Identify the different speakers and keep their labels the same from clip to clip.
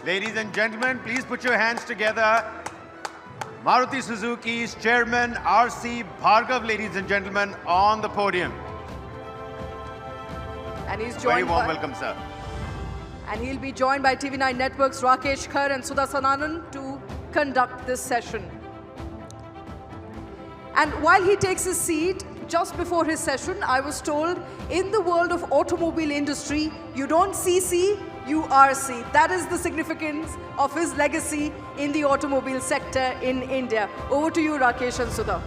Speaker 1: Ladies and gentlemen, please put your hands together. Maruti Suzuki's chairman, R.C. Bhargav, ladies and gentlemen, on the podium.
Speaker 2: And he's joined
Speaker 1: Very warm welcome, sir.
Speaker 2: And he'll be joined by TV9 Network's Rakesh Khar and Sudha Sananan to conduct this session. And while he takes his seat, just before his session, I was told, in the world of automobile industry, you don't CC, you RC. That is the significance of his legacy in the automobile sector in India. Over to you, Rakesh and Sudha.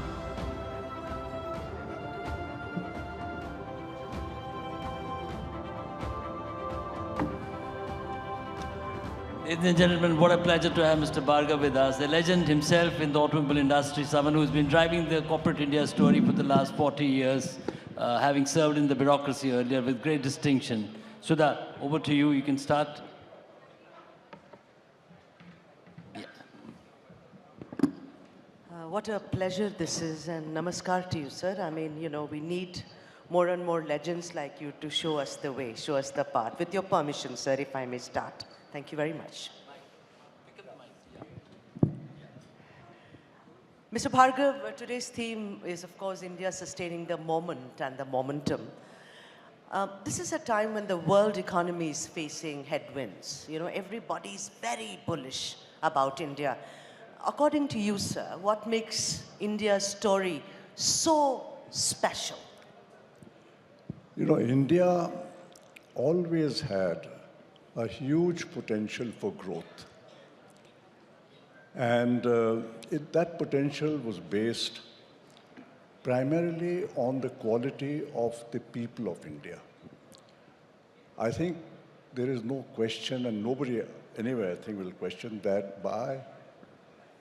Speaker 3: Ladies and gentlemen, what a pleasure to have Mr. Bhargav with us, a legend himself in the automobile industry, someone who's been driving the corporate India story for the last 40 years, having served in the bureaucracy earlier with great distinction. Sudha, over to you. You can start.
Speaker 4: Yeah. What a pleasure this is, and namaskar to you, sir. I mean, you know, we need more and more legends like you to show us the way, show us the path. With your permission, sir, if I may start. Thank you very much. Mr. Bhargav, today's theme is, of course, India sustaining the moment and the momentum. This is a time when the world economy is facing headwinds. You know, everybody's very bullish about India. According to you, sir, what makes India's story so special?
Speaker 5: You know, India always had a huge potential for growth. And that potential was based primarily on the quality of the people of India. I think there is no question, and nobody anywhere, I think, will question that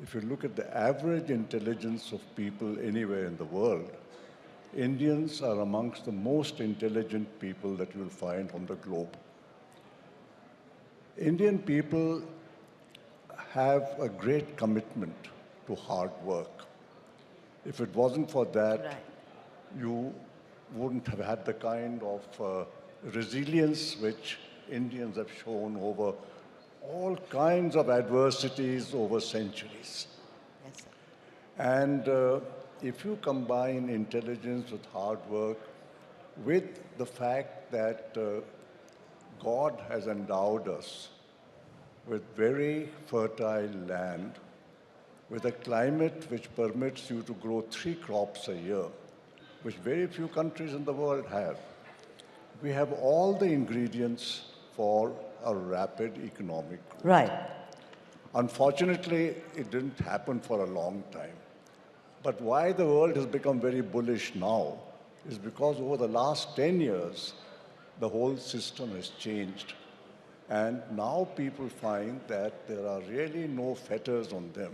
Speaker 5: if you look at the average intelligence of people anywhere in the world, Indians are amongst the most intelligent people that you will find on the globe. Indian people have a great commitment to hard work. If it wasn't for that,
Speaker 4: Right.
Speaker 5: you wouldn't have had the kind of resilience which Indians have shown over all kinds of adversities over centuries.
Speaker 4: Yes, sir.
Speaker 5: And if you combine intelligence with hard work, with the fact that God has endowed us with very fertile land, with a climate which permits you to grow 3 crops a year, which very few countries in the world have. We have all the ingredients for a rapid economic growth.
Speaker 4: Right.
Speaker 5: Unfortunately, it didn't happen for a long time. But why the world has become very bullish now is because over the last 10 years, the whole system has changed. And now people find that there are really no fetters on them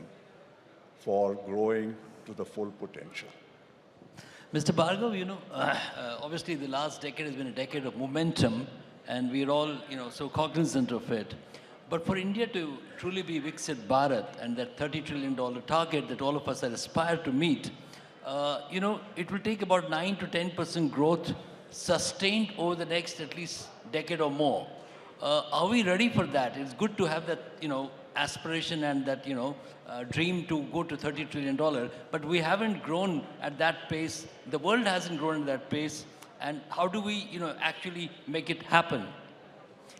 Speaker 5: for growing to the full potential.
Speaker 3: Mr. Bhargav, you know, obviously the last decade has been a decade of momentum, and we're all, you know, so cognizant of it. But for India to truly be Viksit Bharat and that $30 trillion target that all of us are aspired to meet, you know, it will take about 9 to 10% growth sustained over the next at least decade or more. Are we ready for that? It's good to have that, you know, aspiration and that, you know, dream to go to $30 trillion, but we haven't grown at that pace. The world hasn't grown at that pace. And how do we, you know, actually make it happen?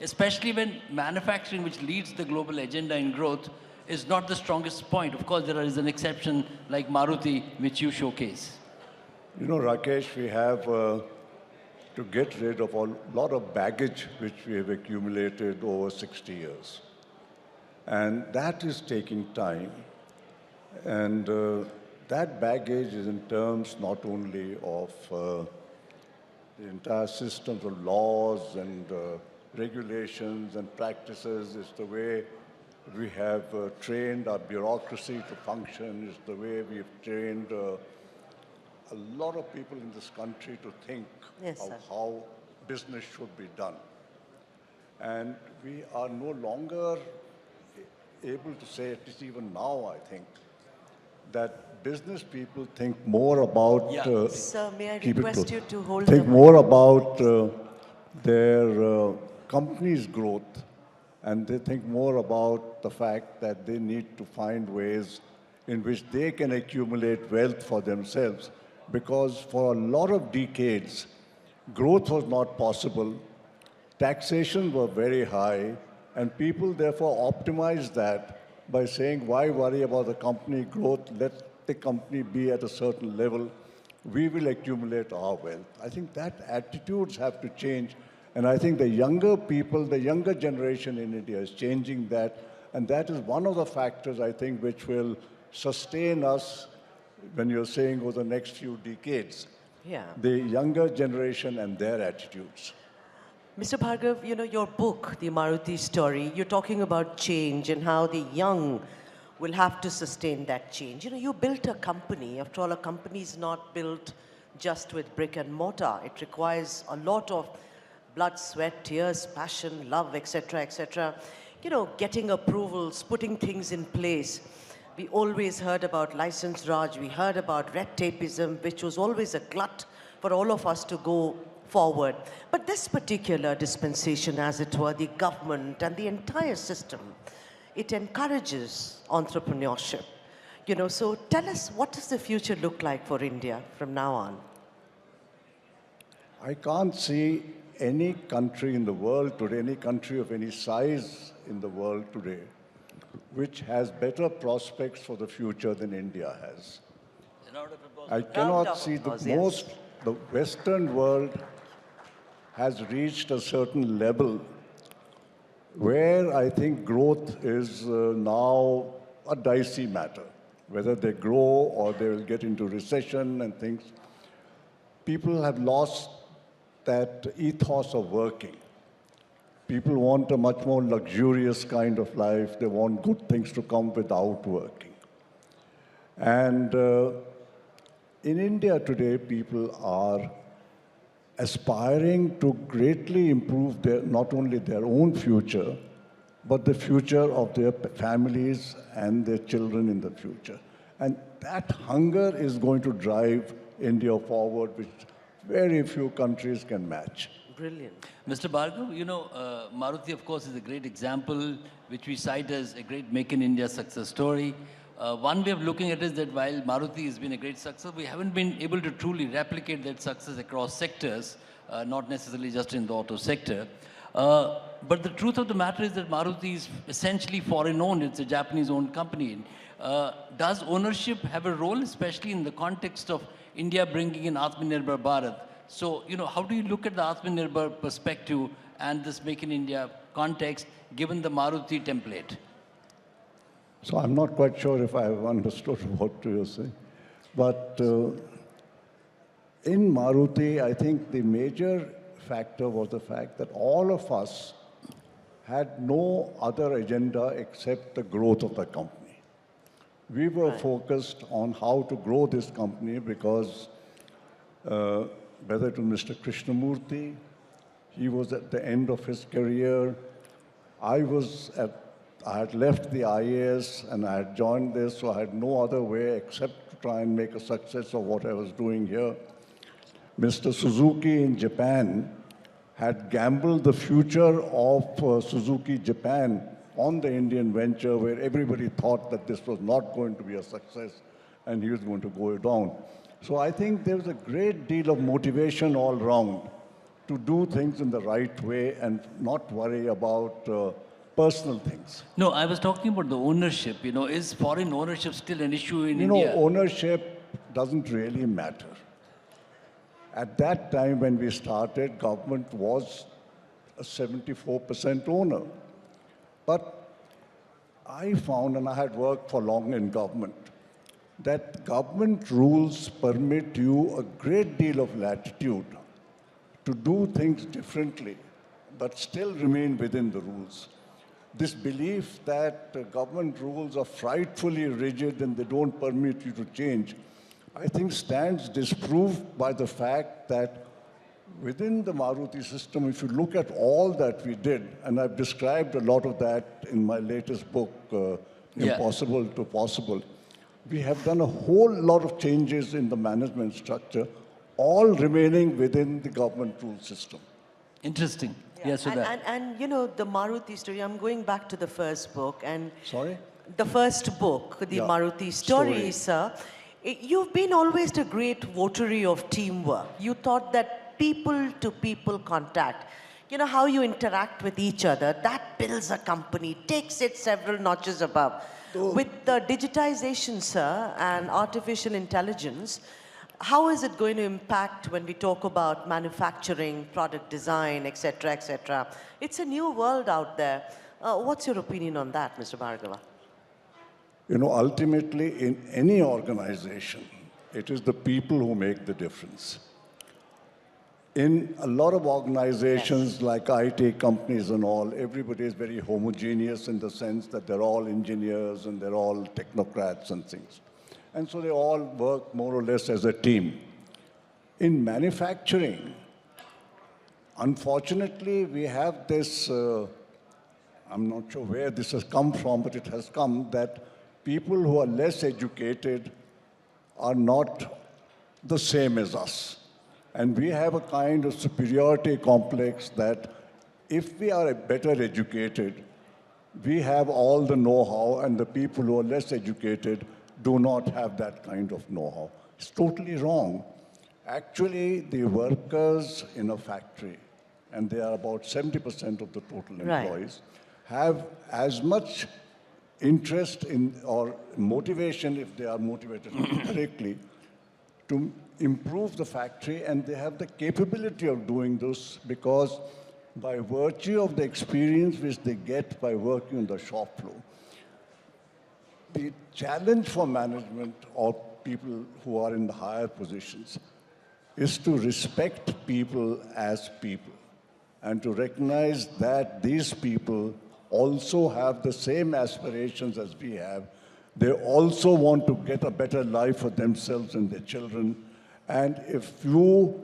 Speaker 3: Especially when manufacturing, which leads the global agenda in growth, is not the strongest point. Of course, there is an exception like Maruti, which you showcase.
Speaker 5: You know, Rakesh, we have to get rid of a lot of baggage which we have accumulated over 60 years. And that is taking time. And that baggage is in terms not only of the entire systems of laws and regulations and practices, it's the way we have trained our bureaucracy to function, it's the way we've trained a lot of people in this country to think
Speaker 4: Yes,
Speaker 5: of
Speaker 4: sir.
Speaker 5: how business should be done. And we are no longer able to say, at least even now, I think, that business people think more about
Speaker 4: Sir, may I
Speaker 5: keep it
Speaker 4: request
Speaker 5: close.
Speaker 4: you to hold
Speaker 5: think
Speaker 4: the
Speaker 5: more about their company's growth and they think more about the fact that they need to find ways in which they can accumulate wealth for themselves. Because for a lot of decades, growth was not possible, taxation were very high, and people therefore optimized that by saying, why worry about the company growth? Let the company be at a certain level. We will accumulate our wealth. I think that attitudes have to change. And I think the younger people, the younger generation in India is changing that. And that is one of the factors, I think, which will sustain us when you're saying over the next few decades.
Speaker 4: Yeah.
Speaker 5: The younger generation and their attitudes.
Speaker 4: Mr. Bhargav, you know, your book, The Maruti Story, you're talking about change and how the young will have to sustain that change. You know, you built a company. After all, a company is not built just with brick and mortar. It requires a lot of blood, sweat, tears, passion, love, etc., etc. You know, getting approvals, putting things in place. We always heard about license Raj. We heard about red tapeism, which was always a glut for all of us to go forward. But this particular dispensation, as it were, the government and the entire system, it encourages entrepreneurship. You know, so tell us, what does the future look like for India from now on?
Speaker 5: I can't see any country in the world today, any country of any size in the world today, which has better prospects for the future than India has. I cannot see the Western world has reached a certain level where I think growth is now a dicey matter. Whether they grow or they will get into recession and things. People have lost that ethos of working. People want a much more luxurious kind of life. They want good things to come without working. And in India today, people are aspiring to greatly improve not only their own future, but the future of their families and their children in the future. And that hunger is going to drive India forward, which very few countries can match.
Speaker 4: Brilliant.
Speaker 3: Mr. Bhargav, you know, Maruti, of course, is a great example, which we cite as a great Make in India success story. One way of looking at it is that while Maruti has been a great success, we haven't been able to truly replicate that success across sectors, not necessarily just in the auto sector. But the truth of the matter is that Maruti is essentially foreign-owned. It's a Japanese-owned company. Does ownership have a role, especially in the context of India bringing in Atmanirbhar Bharat? So, you know, how do you look at the Atmanirbhar perspective and this Make in India context, given the Maruti template?
Speaker 5: So I'm not quite sure if I have understood what you're saying. But in Maruti, I think the major factor was the fact that all of us had no other agenda except the growth of the company. We were focused on how to grow this company because whether it was Mr. Krishnamurthy, he was at the end of his career. I had left the IAS and I had joined this, so I had no other way except to try and make a success of what I was doing here. Mr. Suzuki in Japan had gambled the future of Suzuki Japan on the Indian venture, where everybody thought that this was not going to be a success and he was going to go down. So I think there was a great deal of motivation all round to do things in the right way and not worry about personal things.
Speaker 3: No, I was talking about the ownership. You know, is foreign ownership still an issue in India?
Speaker 5: You know, ownership doesn't really matter. At that time when we started, government was a 74% owner. But I found, and I had worked for long in government, that government rules permit you a great deal of latitude to do things differently, but still remain within the rules. This belief that government rules are frightfully rigid and they don't permit you to change, I think stands disproved by the fact that within the Maruti system, if you look at all that we did, and I've described a lot of that in my latest book, Impossible to Possible, we have done a whole lot of changes in the management structure, all remaining within the government rule system.
Speaker 3: Interesting. Yeah, so that.
Speaker 4: And you know, the Maruti story, I'm going back to the first book. And
Speaker 5: Sorry?
Speaker 4: the first book, the
Speaker 5: Yeah,
Speaker 4: Maruti story,
Speaker 5: story.
Speaker 4: sir, you've been always a great votary of teamwork. You thought that people-to-people contact, you know, how you interact with each other, that builds a company, takes it several notches above. With the digitization, sir, and artificial intelligence, how is it going to impact when we talk about manufacturing, product design, et cetera, et cetera? It's a new world out there. What's your opinion on that, Mr. Bhargava?
Speaker 5: You know, ultimately, in any organization, it is the people who make the difference. In a lot of organizations like IT companies and all, everybody is very homogeneous in the sense that they're all engineers and they're all technocrats and things. And so they all work more or less as a team. In manufacturing, unfortunately, we have this, I'm not sure where this has come from, but it has come that people who are less educated are not the same as us. And we have a kind of superiority complex that if we are better educated, we have all the know-how, and the people who are less educated do not have that kind of know-how. It's totally wrong. Actually, the workers in a factory, and they are about 70% of the total employees, have as much interest in or motivation, if they are motivated correctly, to improve the factory, and they have the capability of doing this because by virtue of the experience which they get by working on the shop floor. The challenge for management or people who are in the higher positions is to respect people as people and to recognize that these people also have the same aspirations as we have. They also want to get a better life for themselves and their children. And if you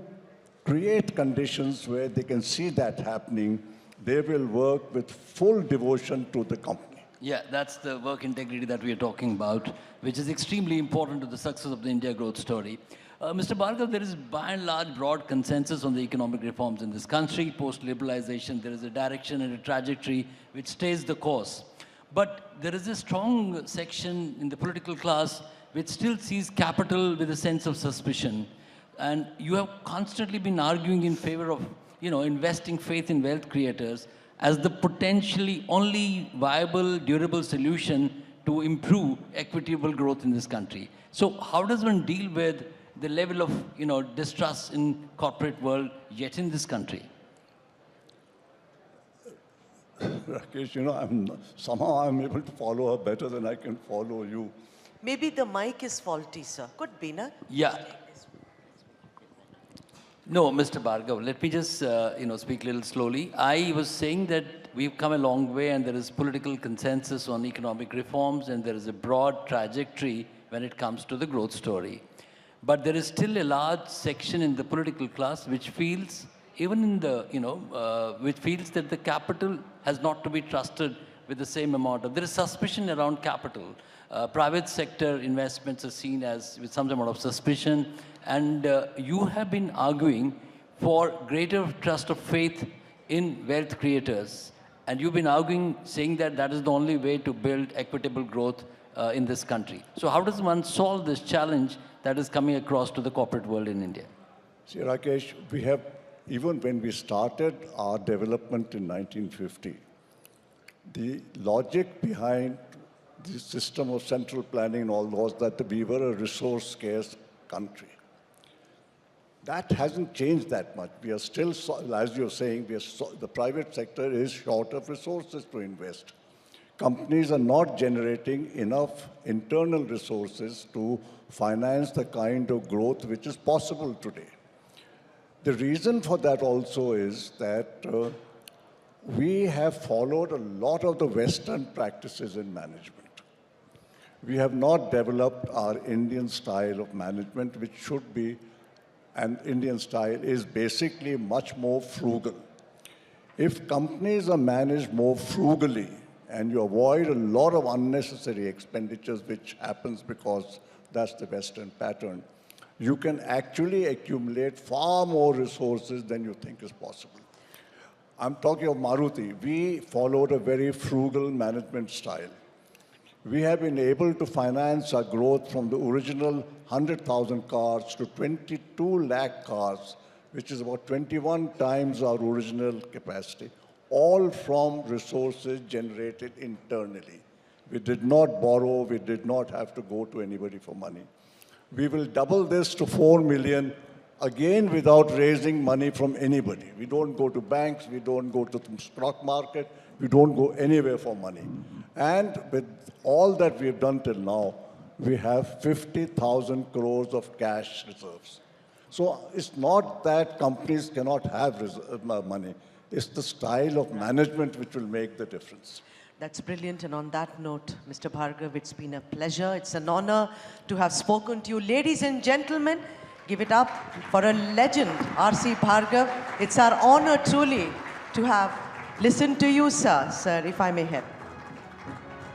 Speaker 5: create conditions where they can see that happening, they will work with full devotion to the company.
Speaker 3: Yeah, that's the work integrity that we are talking about, which is extremely important to the success of the India growth story. Mr. Bhargav, there is by and large broad consensus on the economic reforms in this country. Post-liberalization, there is a direction and a trajectory which stays the course. But there is a strong section in the political class which still sees capital with a sense of suspicion. And you have constantly been arguing in favor of, investing faith in wealth creators as the potentially only viable, durable solution to improve equitable growth in this country. So how does one deal with the level of, distrust in corporate world yet in this country?
Speaker 5: Rakesh, somehow I'm able to follow her better than I can follow you.
Speaker 4: Maybe the mic is faulty, sir. Could be, no?
Speaker 3: Yeah. No, Mr. Bhargav, let me just, speak a little slowly. I was saying that we've come a long way and there is political consensus on economic reforms and there is a broad trajectory when it comes to the growth story. But there is still a large section in the political class which feels, even in the, which feels that the capital has not to be trusted with the same amount of, there is suspicion around capital. Private sector investments are seen as with some amount of suspicion. And you have been arguing for greater trust of faith in wealth creators. And you've been arguing, saying that that is the only way to build equitable growth in this country. So how does one solve this challenge that is coming across to the corporate world in India?
Speaker 5: See, Rakesh, we have, even when we started our development in 1950, the logic behind the system of central planning and all was that we were a resource-scarce country. That hasn't changed that much. We are still, as you're saying, the private sector is short of resources to invest. Companies are not generating enough internal resources to finance the kind of growth which is possible today. The reason for that also is that we have followed a lot of the Western practices in management. We have not developed our Indian style of management, which should be, and Indian style is basically much more frugal. If companies are managed more frugally and you avoid a lot of unnecessary expenditures, which happens because that's the Western pattern, you can actually accumulate far more resources than you think is possible. I'm talking of Maruti. We followed a very frugal management style. We have been able to finance our growth from the original 100,000 cars to 22 lakh cars, which is about 21 times our original capacity, all from resources generated internally. We did not borrow, we did not have to go to anybody for money. We will double this to 4 million, again without raising money from anybody. We don't go to banks, we don't go to the stock market, we don't go anywhere for money. And with all that we have done till now, we have 50,000 crores of cash reserves. So it's not that companies cannot have money. It's the style of management which will make the difference.
Speaker 4: That's brilliant. And on that note, Mr. Bhargav, it's been a pleasure. It's an honor to have spoken to you. Ladies and gentlemen, give it up for a legend, R.C. Bhargav. It's our honor truly to have listened to you, sir. Sir, if I may help.